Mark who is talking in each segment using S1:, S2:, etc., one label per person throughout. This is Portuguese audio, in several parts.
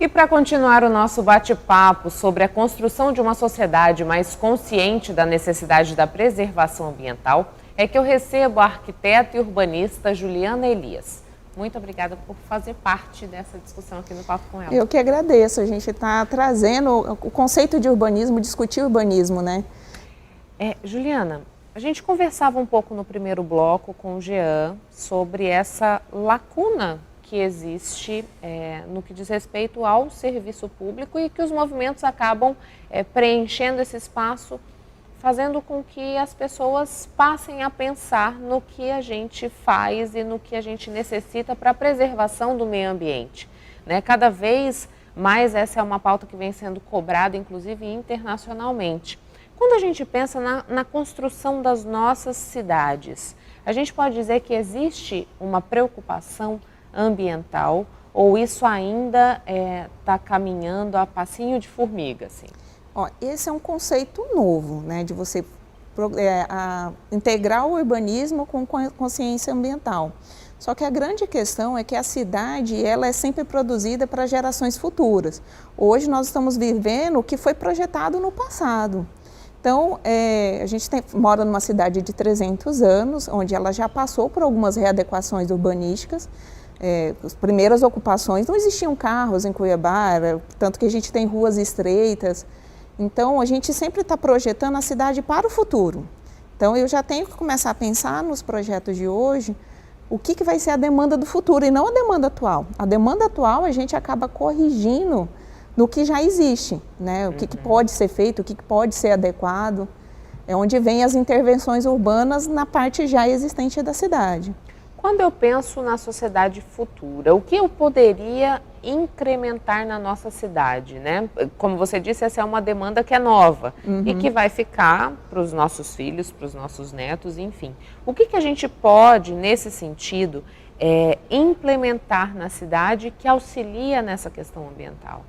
S1: E para continuar o nosso bate-papo sobre a construção de uma sociedade mais consciente da necessidade da preservação ambiental, é que eu recebo a arquiteta e urbanista Juliana Elias. Muito obrigada por fazer parte dessa discussão aqui no Papo com ela.
S2: Eu que agradeço, a gente está trazendo o conceito de urbanismo, discutir urbanismo, né?
S1: Juliana, a gente conversava um pouco no primeiro bloco com o Jean sobre essa lacuna que existe no que diz respeito ao serviço público e que os movimentos acabam preenchendo esse espaço, fazendo com que as pessoas passem a pensar no que a gente faz e no que a gente necessita para a preservação do meio ambiente, né? Cada vez mais essa é uma pauta que vem sendo cobrada, inclusive internacionalmente. Quando a gente pensa na construção das nossas cidades, a gente pode dizer que existe uma preocupação ambiental ou isso ainda está caminhando a passinho de formiga, assim?
S2: Esse é um conceito novo, né, de você integrar o urbanismo com consciência ambiental. Só que a grande questão é que a cidade ela é sempre produzida para gerações futuras. Hoje nós estamos vivendo o que foi projetado no passado. Então, a gente mora numa cidade de 300 anos, onde ela já passou por algumas readequações urbanísticas. As primeiras ocupações, não existiam carros em Cuiabá, tanto que a gente tem ruas estreitas. Então, a gente sempre está projetando a cidade para o futuro. Então, eu já tenho que começar a pensar nos projetos de hoje, o que vai ser a demanda do futuro e não a demanda atual. A demanda atual a gente acaba corrigindo no que já existe, né? O que pode ser feito, o que pode ser adequado. É onde vem as intervenções urbanas na parte já existente da cidade.
S1: Quando eu penso na sociedade futura, o que eu poderia incrementar na nossa cidade, né? Como você disse, essa é uma demanda que é nova e que vai ficar para os nossos filhos, para os nossos netos, enfim. O que a gente pode, nesse sentido, implementar na cidade que auxilia nessa questão ambiental?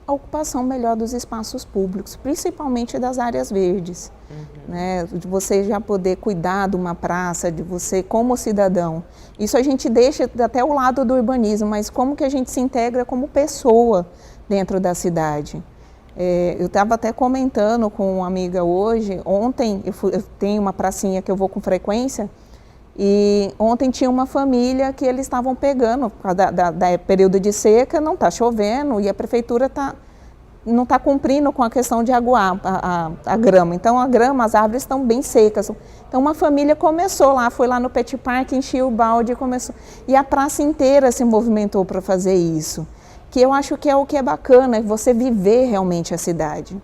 S2: A ocupação melhor dos espaços públicos, principalmente das áreas verdes, né? De você já poder cuidar de uma praça, de você como cidadão. Isso a gente deixa até o lado do urbanismo, mas como que a gente se integra como pessoa dentro da cidade. Eu estava até comentando com uma amiga hoje, ontem eu tenho uma pracinha que eu vou com frequência, e ontem tinha uma família que eles estavam pegando, por causa da período de seca, não está chovendo e a prefeitura não está cumprindo com a questão de aguar a grama. Então a grama, as árvores estão bem secas. Então uma família começou lá, foi lá no Pet Park, encheu o balde e começou. E a praça inteira se movimentou para fazer isso. Que eu acho que é o que é bacana, é você viver realmente a cidade.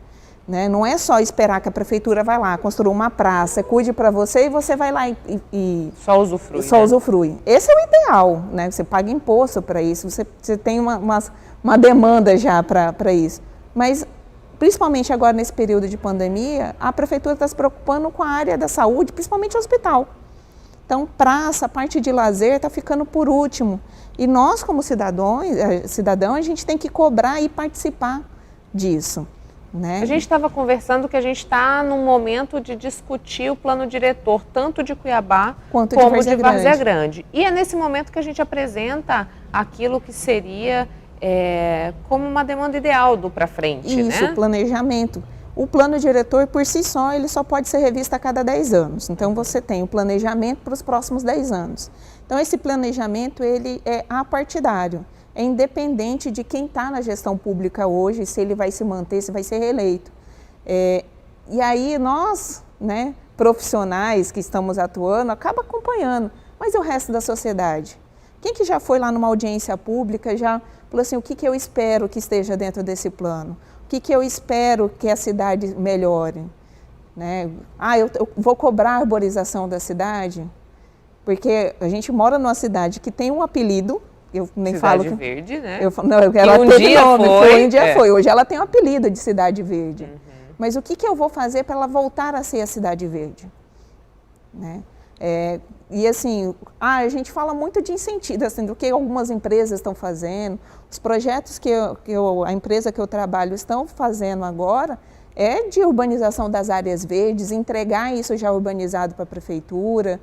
S2: Né? Não é só esperar que a prefeitura vai lá, construa uma praça, cuide para você e você vai lá e
S1: só usufrui.
S2: Só usufrui. Esse é o ideal, né? Você paga imposto para isso, você tem uma demanda já para isso. Mas, principalmente agora nesse período de pandemia, a prefeitura está se preocupando com a área da saúde, principalmente o hospital. Então, praça, a parte de lazer está ficando por último. E nós, como cidadão, a gente tem que cobrar e participar disso. Né?
S1: A gente estava conversando que a gente está num momento de discutir o plano diretor, tanto de Cuiabá como de Várzea Grande. E é nesse momento que a gente apresenta aquilo que seria como uma demanda ideal do para frente.
S2: Isso, né? O planejamento. O plano diretor, por si só, ele só pode ser revisto a cada 10 anos. Então, você tem o planejamento para os próximos 10 anos. Então, esse planejamento, ele é apartidário. É independente de quem está na gestão pública hoje, se ele vai se manter, se vai ser reeleito. E aí nós, né, profissionais que estamos atuando, acaba acompanhando. Mas e o resto da sociedade? Quem que já foi lá numa audiência pública, já falou assim, o que eu espero que esteja dentro desse plano? O que eu espero que a cidade melhore? Né? Eu vou cobrar a arborização da cidade? Porque a gente mora numa cidade que tem um apelido, eu nem
S1: Cidade
S2: falo
S1: Verde, né?
S2: Ela
S1: um
S2: teve
S1: dia
S2: nome,
S1: foi.
S2: Um dia foi. Hoje ela tem um apelido de Cidade Verde. Mas o que eu vou fazer para ela voltar a ser a Cidade Verde? Né? E assim, a gente fala muito de incentivo, assim, do que algumas empresas estão fazendo, os projetos que a empresa que eu trabalho estão fazendo agora é de urbanização das áreas verdes, entregar isso já urbanizado para a prefeitura.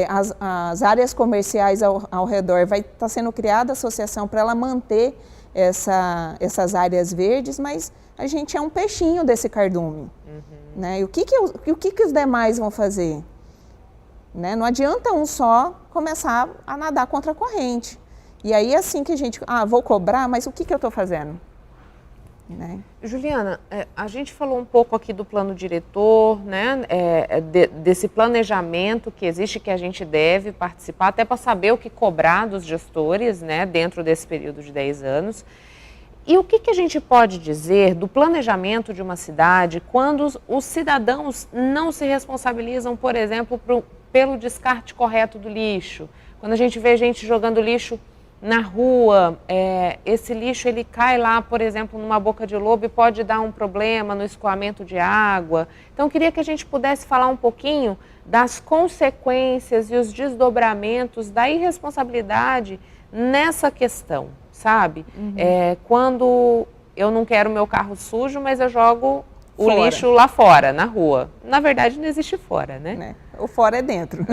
S2: As áreas comerciais ao redor, vai estar sendo criada a associação para ela manter essas áreas verdes, mas a gente é um peixinho desse cardume. Né? E o que os demais vão fazer? Né? Não adianta um só começar a nadar contra a corrente. E aí assim que a gente, vou cobrar, mas o que eu estou fazendo? Né?
S1: Juliana, a gente falou um pouco aqui do plano diretor, né? Desse planejamento que existe, que a gente deve participar, até para saber o que cobrar dos gestores, né? Dentro desse período de 10 anos. E o que a gente pode dizer do planejamento de uma cidade quando os cidadãos não se responsabilizam, por exemplo, pelo descarte correto do lixo? Quando a gente vê gente jogando lixo na rua, esse lixo ele cai lá, por exemplo, numa boca de lobo e pode dar um problema no escoamento de água. Então, eu queria que a gente pudesse falar um pouquinho das consequências e os desdobramentos da irresponsabilidade nessa questão, sabe? Quando eu não quero meu carro sujo, mas eu jogo o lixo lá fora, na rua. Na verdade, não existe fora, né?
S2: O fora é dentro.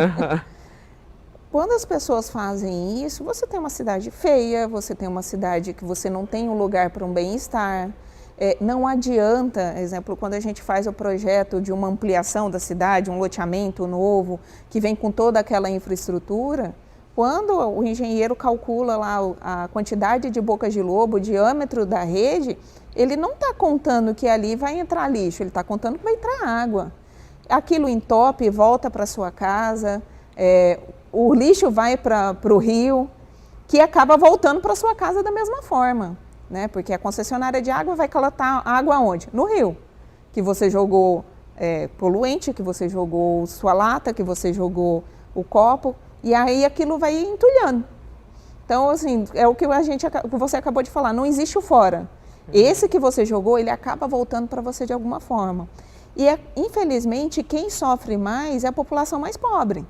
S2: Quando as pessoas fazem isso, você tem uma cidade feia, você tem uma cidade que você não tem um lugar para um bem-estar. Não adianta, exemplo, quando a gente faz o projeto de uma ampliação da cidade, um loteamento novo, que vem com toda aquela infraestrutura, quando o engenheiro calcula lá a quantidade de bocas de lobo, o diâmetro da rede, ele não está contando que ali vai entrar lixo, ele está contando que vai entrar água. Aquilo entope e volta para sua casa, o lixo vai para o rio, que acaba voltando para sua casa da mesma forma, né? Porque a concessionária de água vai coletar água onde? No rio, que você jogou poluente, que você jogou sua lata, que você jogou o copo, e aí aquilo vai entulhando. Então, assim, é o que você acabou de falar, não existe o fora. Esse que você jogou, ele acaba voltando para você de alguma forma. E, infelizmente, quem sofre mais é a população mais pobre.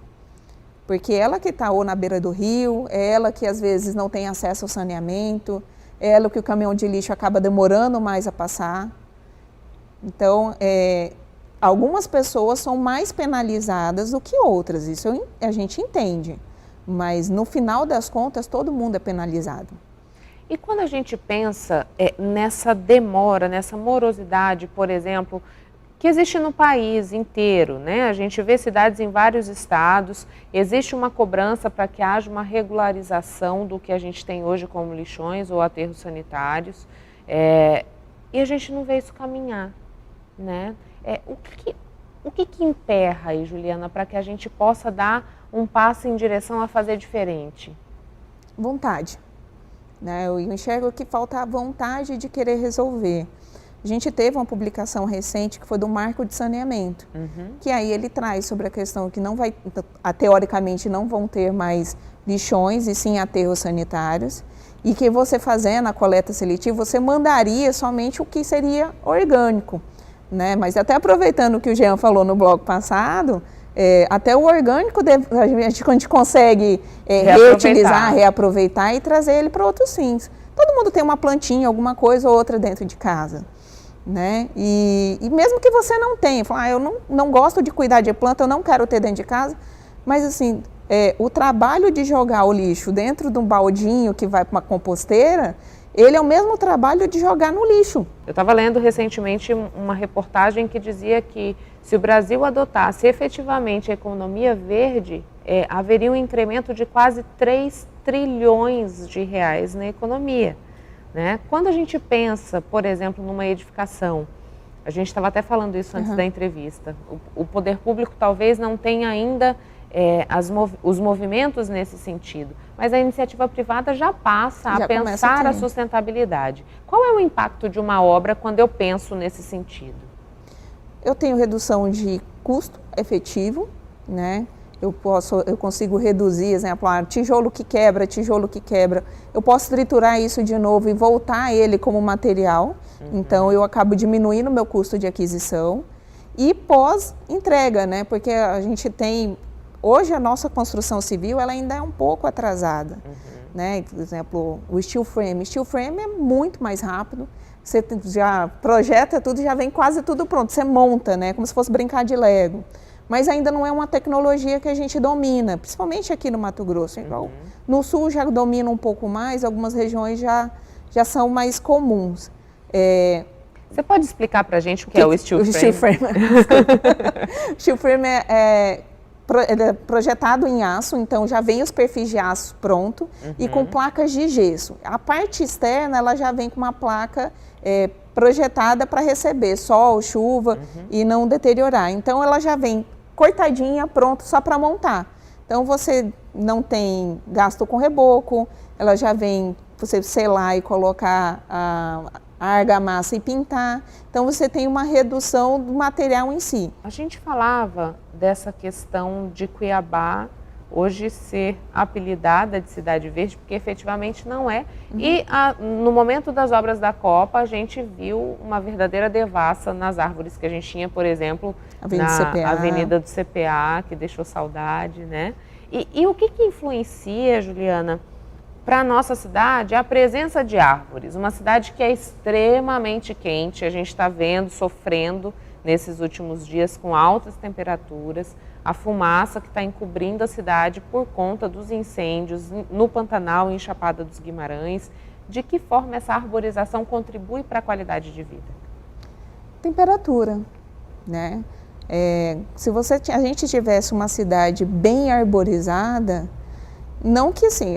S2: Porque ela que está ou na beira do rio, é ela que às vezes não tem acesso ao saneamento, é ela que o caminhão de lixo acaba demorando mais a passar. Então, algumas pessoas são mais penalizadas do que outras, isso a gente entende. Mas no final das contas, todo mundo é penalizado.
S1: E quando a gente pensa nessa demora, nessa morosidade, por exemplo, que existe no país inteiro, né? A gente vê cidades em vários estados, existe uma cobrança para que haja uma regularização do que a gente tem hoje como lixões ou aterros sanitários, e a gente não vê isso caminhar, né? O que emperra aí, Juliana, para que a gente possa dar um passo em direção a fazer diferente?
S2: Vontade, né? Eu enxergo que falta a vontade de querer resolver. A gente teve uma publicação recente que foi do Marco de Saneamento, que aí ele traz sobre a questão que não vai, teoricamente não vão ter mais lixões e sim aterros sanitários, e que você fazendo a coleta seletiva, você mandaria somente o que seria orgânico, né? Mas até aproveitando o que o Jean falou no bloco passado, até o orgânico a gente consegue reutilizar, reaproveitar e trazer ele para outros fins. Todo mundo tem uma plantinha, alguma coisa ou outra dentro de casa. Né? E mesmo que você não tenha, fala, eu não gosto de cuidar de planta, eu não quero ter dentro de casa, mas assim, o trabalho de jogar o lixo dentro de um baldinho que vai para uma composteira, ele é o mesmo trabalho de jogar no lixo.
S1: Eu estava lendo recentemente uma reportagem que dizia que se o Brasil adotasse efetivamente a economia verde, haveria um incremento de quase 3 trilhões de reais na economia. Né? Quando a gente pensa, por exemplo, numa edificação, a gente estava até falando isso antes da entrevista, o poder público talvez não tenha ainda os movimentos nesse sentido, mas a iniciativa privada já passa a pensar a sustentabilidade. Qual é o impacto de uma obra quando eu penso nesse sentido?
S2: Eu tenho redução de custo efetivo, né? Eu consigo reduzir, exemplo, tijolo que quebra, eu posso triturar isso de novo e voltar ele como material, então eu acabo diminuindo o meu custo de aquisição e pós-entrega, né? Porque a gente tem, hoje a nossa construção civil ela ainda é um pouco atrasada, né? Por exemplo, o steel frame é muito mais rápido, você já projeta tudo, já vem quase tudo pronto, você monta, né? Como se fosse brincar de Lego. Mas ainda não é uma tecnologia que a gente domina, principalmente aqui no Mato Grosso. No sul já domina um pouco mais, algumas regiões já já são mais comuns.
S1: Você pode explicar para a gente o que é o steel frame?
S2: O steel frame, o steel frame ele é projetado em aço, então já vem os perfis de aço pronto e com placas de gesso. A parte externa, ela já vem com uma placa projetada para receber sol, chuva e não deteriorar. Então ela já vem cortadinha, pronto, só para montar. Então você não tem gasto com reboco, ela já vem, você selar e colocar a argamassa e pintar. Então você tem uma redução do material em si.
S1: A gente falava dessa questão de Cuiabá hoje ser apelidada de Cidade Verde, porque efetivamente não é. E no momento das obras da Copa, a gente viu uma verdadeira devassa nas árvores que a gente tinha, por exemplo, na Avenida do CPA, que deixou saudade, né? E o que influencia, Juliana, para a nossa cidade a presença de árvores? Uma cidade que é extremamente quente, a gente está vendo, sofrendo nesses últimos dias com altas temperaturas, a fumaça que está encobrindo a cidade por conta dos incêndios no Pantanal e em Chapada dos Guimarães. De que forma essa arborização contribui para a qualidade de vida?
S2: Temperatura, né? Se a gente tivesse uma cidade bem arborizada, não que assim,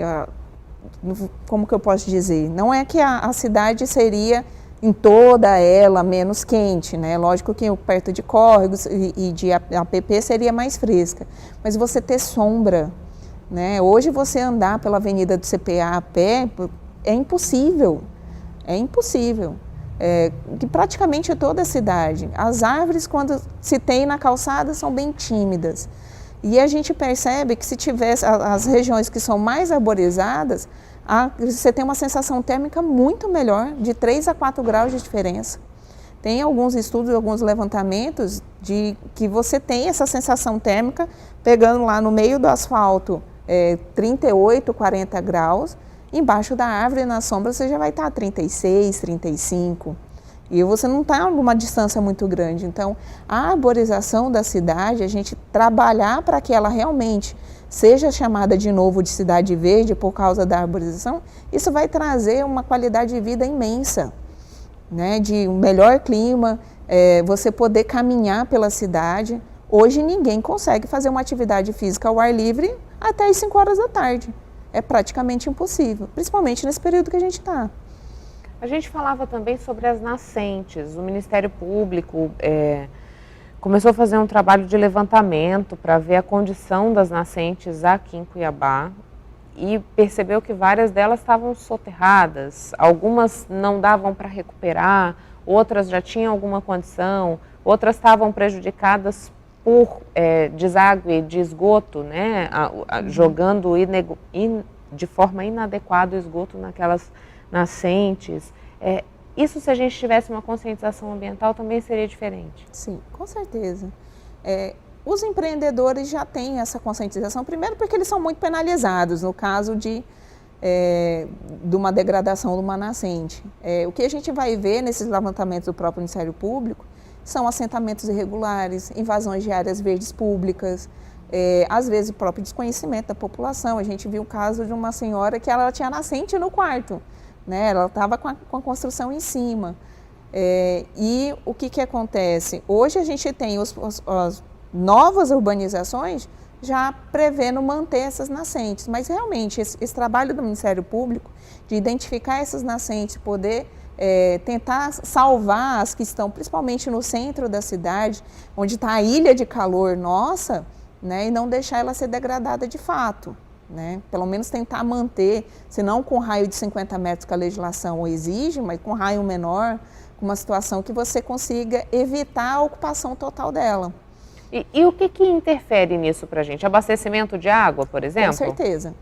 S2: como que eu posso dizer? Não é que a cidade seria em toda ela menos quente, né? Lógico que perto de córregos e de APP seria mais fresca, mas você ter sombra, né? Hoje você andar pela Avenida do CPA a pé é impossível, que praticamente toda a cidade. As árvores, quando se tem na calçada, são bem tímidas. E a gente percebe que se tivesse as regiões que são mais arborizadas, você tem uma sensação térmica muito melhor, de 3 a 4 graus de diferença. Tem alguns estudos, alguns levantamentos de que você tem essa sensação térmica pegando lá no meio do asfalto 38, 40 graus, embaixo da árvore, na sombra, você já vai estar a 36, 35. E você não está numa distância muito grande. Então, a arborização da cidade, a gente trabalhar para que ela realmente seja chamada de novo de cidade verde por causa da arborização, isso vai trazer uma qualidade de vida imensa, né? De um melhor clima, você poder caminhar pela cidade. Hoje ninguém consegue fazer uma atividade física ao ar livre até as 5 horas da tarde. É praticamente impossível, principalmente nesse período que a gente está.
S1: A gente falava também sobre as nascentes. O Ministério Público começou a fazer um trabalho de levantamento para ver a condição das nascentes aqui em Cuiabá e percebeu que várias delas estavam soterradas, algumas não davam para recuperar, outras já tinham alguma condição, outras estavam prejudicadas por deságue de esgoto, né? Jogando de forma inadequada o esgoto naquelas nascentes. Isso, se a gente tivesse uma conscientização ambiental, também seria diferente?
S2: Sim, com certeza. Os empreendedores já têm essa conscientização, primeiro porque eles são muito penalizados no caso de uma degradação de uma nascente. O que a gente vai ver nesses levantamentos do próprio Ministério Público são assentamentos irregulares, invasões de áreas verdes públicas, às vezes o próprio desconhecimento da população. A gente viu o caso de uma senhora que ela tinha nascente no quarto, né? Ela estava com a construção em cima. E o que acontece? Hoje a gente tem as novas urbanizações já prevendo manter essas nascentes, mas realmente esse trabalho do Ministério Público de identificar essas nascentes, poder tentar salvar as que estão principalmente no centro da cidade, onde está a ilha de calor nossa, né, e não deixar ela ser degradada de fato, né? Pelo menos tentar manter, se não com raio de 50 metros que a legislação exige, mas com raio menor, com uma situação que você consiga evitar a ocupação total dela.
S1: E o que interfere nisso para a gente? Abastecimento de água, por exemplo?
S2: Com certeza,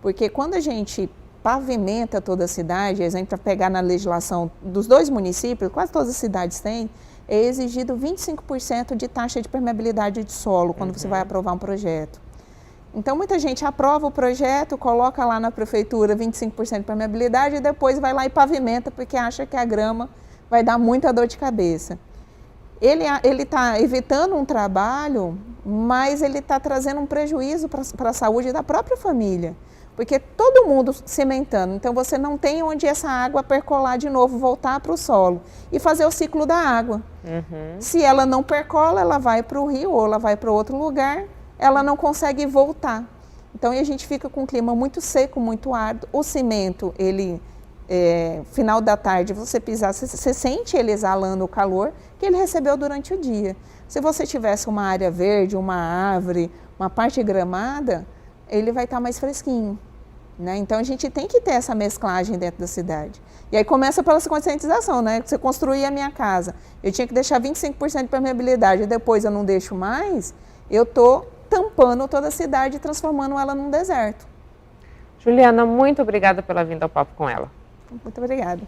S2: porque quando a gente pavimenta toda a cidade, a gente vai pegar na legislação dos 2 municípios, quase todas as cidades têm, é exigido 25% de taxa de permeabilidade de solo quando você vai aprovar um projeto. Então, muita gente aprova o projeto, coloca lá na prefeitura 25% de permeabilidade e depois vai lá e pavimenta porque acha que a grama vai dar muita dor de cabeça. Ele está evitando um trabalho, mas ele está trazendo um prejuízo para a saúde da própria família. porque todo mundo cimentando, então você não tem onde essa água percolar de novo, voltar para o solo e fazer o ciclo da água. Se ela não percola, ela vai para o rio ou ela vai para outro lugar, ela não consegue voltar. Então a gente fica com um clima muito seco, muito árido. O cimento, ele, final da tarde, você pisar, você sente ele exalando o calor que ele recebeu durante o dia. Se você tivesse uma área verde, uma árvore, uma parte gramada, ele vai estar mais fresquinho, né? Então a gente tem que ter essa mesclagem dentro da cidade. E aí começa pela conscientização, né? Você construir a minha casa, eu tinha que deixar 25% de permeabilidade, e depois eu não deixo mais, eu estou tampando toda a cidade e transformando ela num deserto.
S1: Juliana, muito obrigada pela vinda ao Papo com Ela.
S2: Muito obrigada.